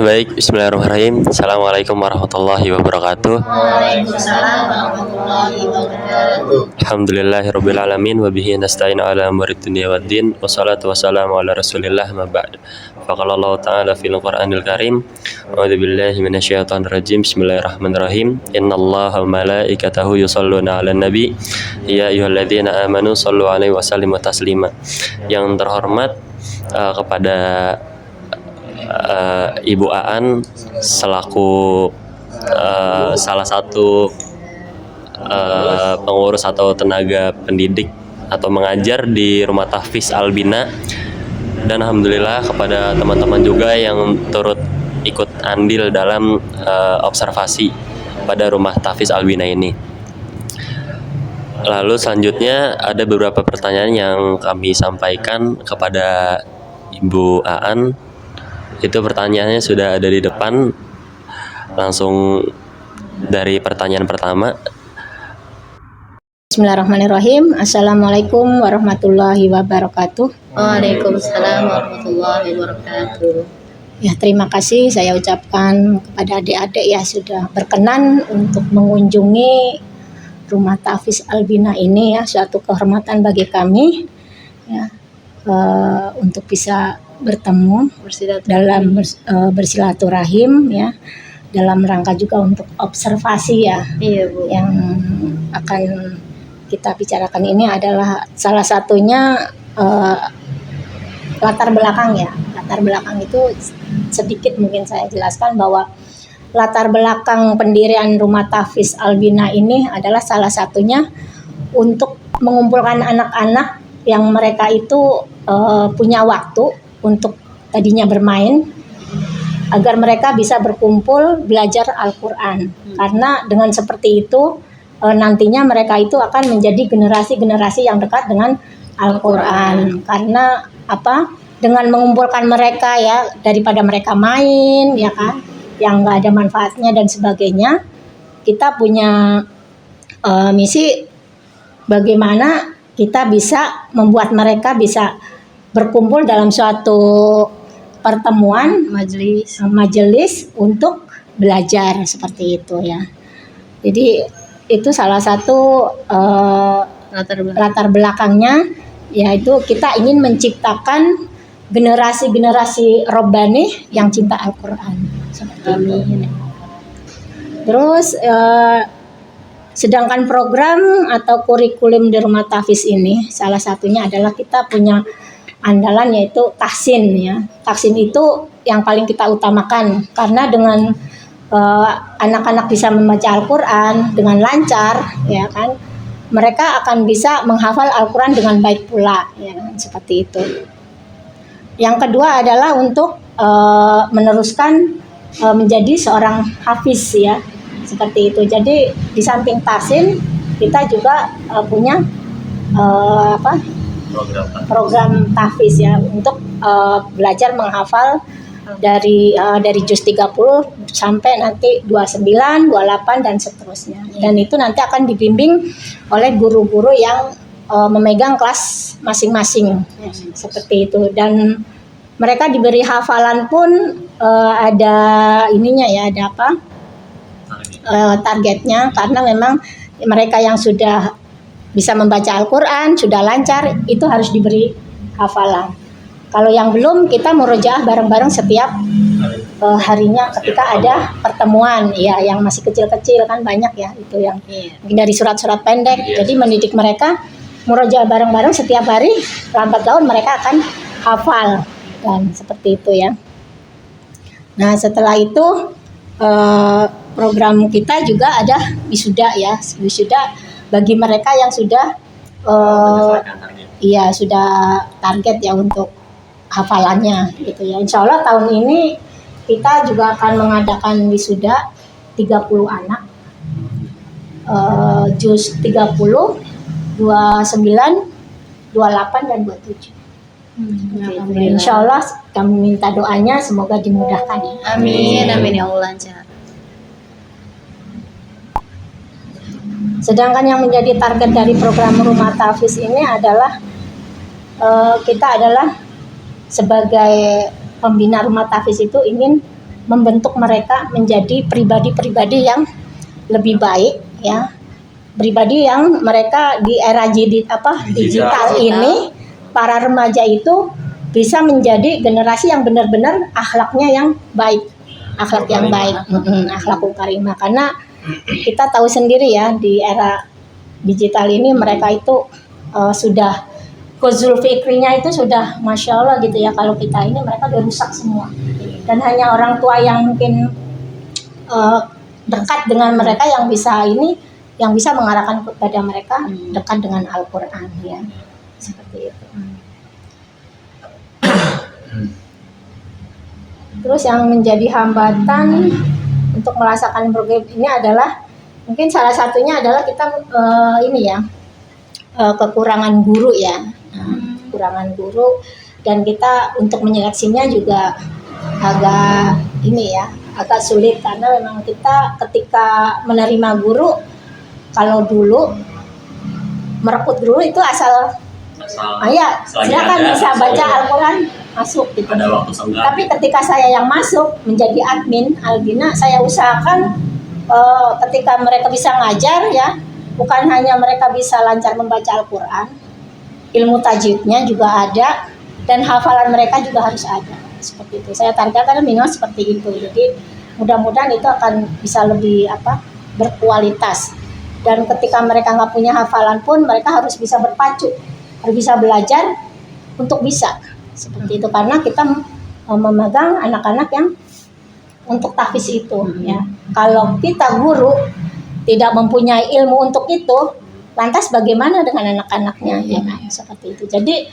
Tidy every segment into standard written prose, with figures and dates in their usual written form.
Baik, bismillahirrahmanirrahim. Assalamualaikum warahmatullahi wabarakatuh. Waalaikumsalam warahmatullahi wabarakatuh. Alhamdulillahirabbil alamin wa bihi nasta'in ala umurid dunya waddin. Wassalatu wassalamu ala Rasulillah ma ba'd. Faqala Allah ta'ala fil Qur'anil Karim. A'udzu billahi minasyaitonir rajim. Bismillahirrahmanirrahim. Innallaha wa malaikatahu yusholluna 'alan nabi. Ya ayyuhalladzina amanu shallu 'alaihi wa sallimu taslima. Yang terhormat kepada Ibu Aan selaku salah satu pengurus atau tenaga pendidik atau mengajar di Rumah Tahfiz Albina, dan alhamdulillah kepada teman-teman juga yang turut ikut andil dalam observasi pada Rumah Tahfiz Albina ini. Lalu selanjutnya ada beberapa pertanyaan yang kami sampaikan kepada Ibu Aan. Itu pertanyaannya sudah ada di depan. Langsung dari pertanyaan pertama. Bismillahirrahmanirrahim. Assalamualaikum warahmatullahi wabarakatuh. Waalaikumsalam warahmatullahi wabarakatuh. Ya, terima kasih saya ucapkan kepada adik-adik ya sudah berkenan untuk mengunjungi Rumah Tahfiz Albina ini ya, suatu kehormatan bagi kami ya, untuk bisa bertemu dalam bersilaturahim ya, dalam rangka juga untuk observasi ya. Iya, Bu. Yang akan kita bicarakan ini adalah salah satunya latar belakang ya. Latar belakang itu sedikit mungkin saya jelaskan bahwa latar belakang pendirian Rumah Tahfiz Albina ini adalah salah satunya untuk mengumpulkan anak-anak yang mereka itu punya waktu untuk tadinya bermain, agar mereka bisa berkumpul belajar Al-Quran. Karena dengan seperti itu nantinya mereka itu akan menjadi generasi-generasi yang dekat dengan Al-Quran. Karena apa? Dengan mengumpulkan mereka ya, daripada mereka main ya kan, yang nggak ada manfaatnya dan sebagainya, kita punya misi bagaimana kita bisa membuat mereka bisa berkumpul dalam suatu pertemuan majelis untuk belajar seperti itu ya. Jadi itu salah satu latar belakangnya, yaitu kita ingin menciptakan generasi-generasi robbani yang cinta Al-Quran seperti ini. Terus sedangkan program atau kurikulum di Rumah Tahfiz ini salah satunya adalah kita punya andalan yaitu tahsin ya. Tahsin itu yang paling kita utamakan karena dengan anak-anak bisa membaca Al-Quran dengan lancar ya kan, mereka akan bisa menghafal Al-Quran dengan baik pula ya, seperti itu. Yang kedua adalah untuk meneruskan menjadi seorang hafiz ya, seperti itu. Jadi di samping tahsin kita juga punya program tahfiz ya, untuk belajar menghafal dari juz 30 sampai nanti 29, 28 dan seterusnya. Dan itu nanti akan dibimbing oleh guru-guru yang memegang kelas masing-masing seperti itu. Dan mereka diberi hafalan pun ada ininya ya, ada apa? Targetnya, karena memang mereka yang sudah bisa membaca Al-Quran, sudah lancar, itu harus diberi hafalan. Kalau yang belum, kita murojaah bareng-bareng setiap harinya ketika ada pertemuan ya, yang masih kecil-kecil kan banyak ya, itu yang dari surat-surat pendek. Jadi mendidik mereka murojaah bareng-bareng setiap hari, lambat laun mereka akan hafal dan seperti itu ya. Nah, setelah itu program kita juga ada wisuda ya, wisuda bagi mereka yang sudah sudah target ya untuk hafalannya gitu ya. Insya Allah tahun ini kita juga akan mengadakan wisuda 30 anak, juz 30, 29, 28 dan 27. Insya Allah kami minta doanya semoga dimudahkan. Amin, amin ya Allah, lancar. Sedangkan yang menjadi target dari program Rumah Tahfiz ini adalah kita adalah sebagai pembina Rumah Tahfiz itu ingin membentuk mereka menjadi pribadi-pribadi yang lebih baik ya, pribadi yang mereka di era digital ini, para remaja itu bisa menjadi generasi yang benar-benar akhlaknya yang baik, akhlak yang baik, akhlakul karimah. Karena kita tahu sendiri ya, di era digital ini mereka itu sudah kozul fikrinya itu sudah masya Allah gitu ya. Kalau kita ini mereka udah rusak semua, dan hanya orang tua yang mungkin dekat dengan mereka yang bisa mengarahkan kepada mereka dekat dengan Al-Quran ya, seperti itu. Terus yang menjadi hambatan untuk merasakan program ini adalah mungkin salah satunya adalah kita kekurangan guru ya, kekurangan guru, dan kita untuk menyeleksinya juga agak sulit karena memang kita ketika menerima guru, kalau dulu merekrut guru itu asal silakan bisa baca Al-Quran masuk gitu. Tapi ketika saya yang masuk menjadi admin Albina, saya usahakan ketika mereka bisa ngajar ya, bukan hanya mereka bisa lancar membaca Al-Quran, ilmu tajwidnya juga ada, dan hafalan mereka juga harus ada. Seperti itu. Saya targetkan minimal seperti itu. Jadi mudah-mudahan itu akan bisa lebih berkualitas. Dan ketika mereka nggak punya hafalan pun mereka harus bisa berpacu, harus bisa belajar untuk bisa seperti itu, karena kita memegang anak-anak yang untuk tahfiz itu ya. Kalau kita guru tidak mempunyai ilmu untuk itu, lantas bagaimana dengan anak-anaknya ya kan, seperti itu. Jadi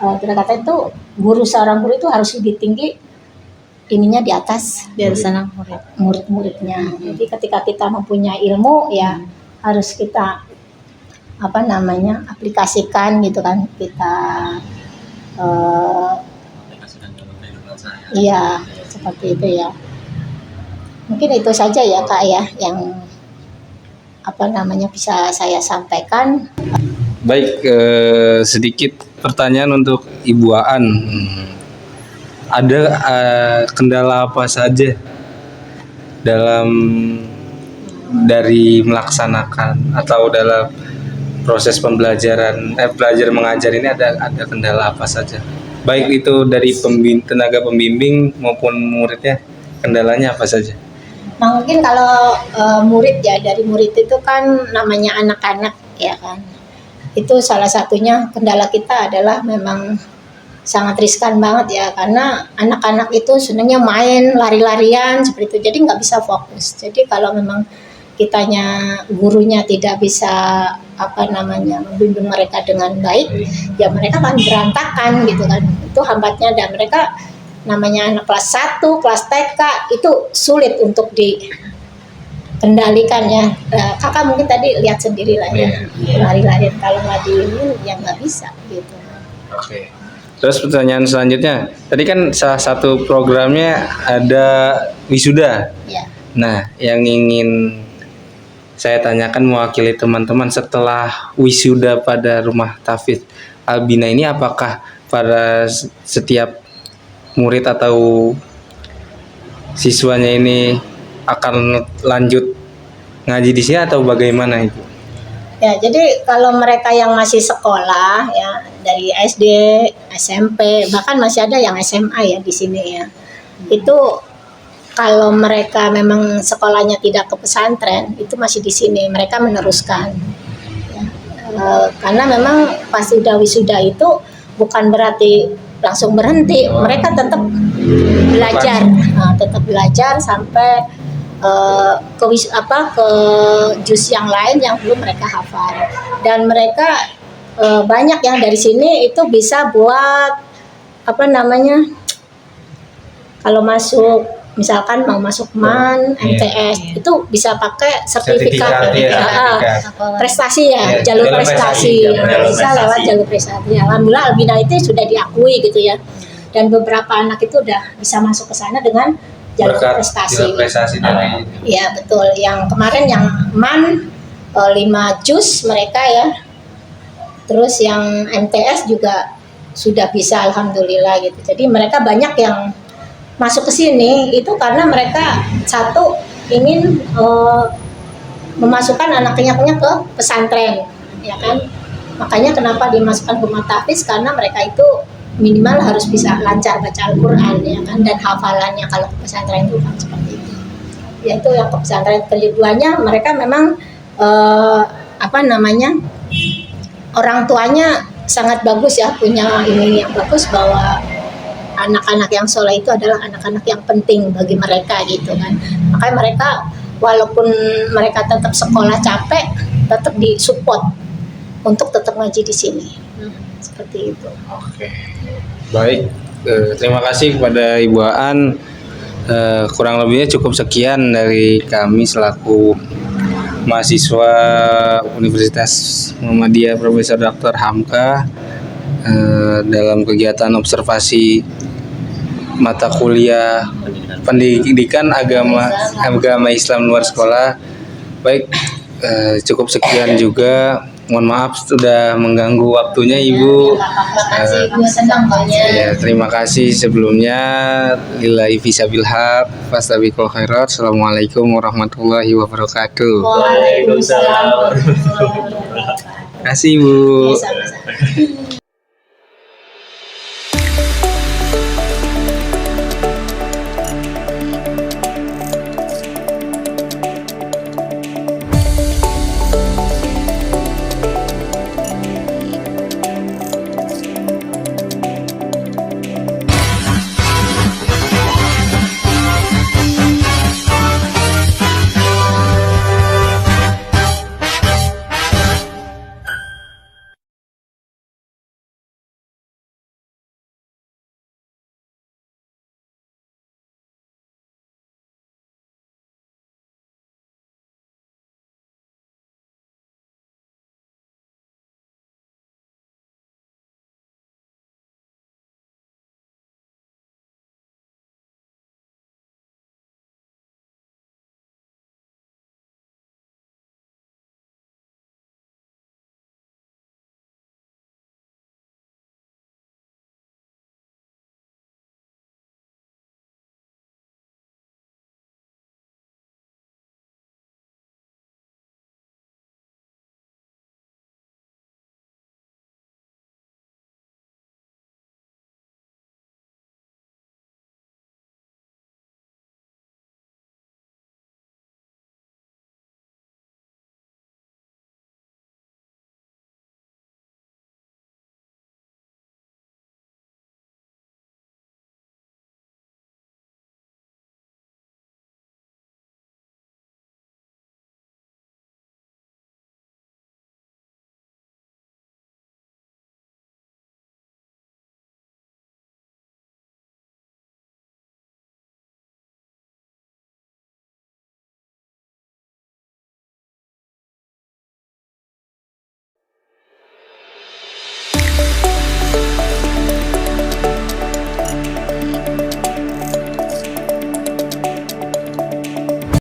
kita kata itu seorang guru itu harus lebih tinggi ininya di atas anak murid-muridnya. Jadi ketika kita mempunyai ilmu ya harus kita aplikasikan gitu kan, kita iya seperti itu ya. Mungkin itu saja ya Kak ya yang bisa saya sampaikan. Baik, sedikit pertanyaan untuk Ibu Aan. Ada kendala apa saja dari melaksanakan atau dalam proses pembelajaran belajar mengajar ini, ada kendala apa saja? Baik itu dari tenaga pembimbing maupun muridnya, kendalanya apa saja? Nah, mungkin kalau murid ya, dari murid itu kan namanya anak-anak ya kan. Itu salah satunya kendala kita adalah memang sangat riskan banget ya, karena anak-anak itu senangnya main, lari-larian seperti itu, jadi nggak bisa fokus. Jadi kalau memang kitanya gurunya tidak bisa membimbing mereka dengan baik, ya mereka akan berantakan gitu kan. Itu hambatnya, dan mereka namanya anak kelas 1, kelas TK itu sulit untuk dikendalikan ya. Kakak mungkin tadi lihat sendiri lah ya, lari-lari, kalau nggak diinin ya nggak bisa gitu. Oke. Terus pertanyaan selanjutnya, tadi kan salah satu programnya ada wisuda. Ya. Nah, yang ingin saya tanyakan mewakili teman-teman, setelah wisuda pada rumah tahfiz Albina ini, apakah pada setiap murid atau siswanya ini akan lanjut ngaji di sini atau bagaimana itu? Ya, jadi kalau mereka yang masih sekolah ya, dari SD, SMP, bahkan masih ada yang SMA ya di sini ya. Itu kalau mereka memang sekolahnya tidak ke pesantren, itu masih di sini, mereka meneruskan. Ya. Karena memang pas sudah wisuda itu bukan berarti langsung berhenti, mereka tetap belajar, sampai ke juz yang lain yang belum mereka hafal. Dan mereka banyak yang dari sini itu bisa buat kalau masuk, misalkan mau masuk MAN, MTS, itu bisa pakai sertifikat prestasi ya, jalur prestasi. Bisa lewat jalur prestasi. Alhamdulillah Albina itu sudah diakui gitu ya. Dan beberapa anak itu udah bisa masuk ke sana dengan jalur prestasi. Iya betul. Yang kemarin yang MAN 5 juz mereka ya. Terus yang MTS juga sudah bisa alhamdulillah gitu. Jadi mereka banyak yang masuk ke sini itu karena mereka satu ingin memasukkan anaknya ke pesantren, ya kan? Makanya kenapa dimasukkan ke rumah tahfiz, karena mereka itu minimal harus bisa lancar baca Al-Quran, ya kan, dan hafalannya kalau ke pesantren itu kan seperti itu. Yaitu yang ke pesantren. Keduanya mereka memang orang tuanya sangat bagus ya, punya ini yang bagus bahwa anak-anak yang soleh itu adalah anak-anak yang penting bagi mereka gitu kan. Makanya mereka walaupun mereka tetap sekolah capek, tetap disupport untuk tetap ngaji di sini. Seperti itu. Oke. Baik, terima kasih kepada Ibu Aan. Kurang lebihnya cukup sekian dari kami selaku mahasiswa Universitas Muhammadiyah Profesor Dr. Hamka dalam kegiatan observasi mata kuliah pendidikan agama Islam luar sekolah. Baik, cukup sekian juga. Mohon maaf sudah mengganggu waktunya Ibu. Terima kasih sebelumnya. Lillahi fisabil haq, fastabiqul khairat. Assalamualaikum warahmatullahi wabarakatuh. Waalaikumsalam warahmatullahi wabarakatuh. Terima kasih Ibu. Sama-sama.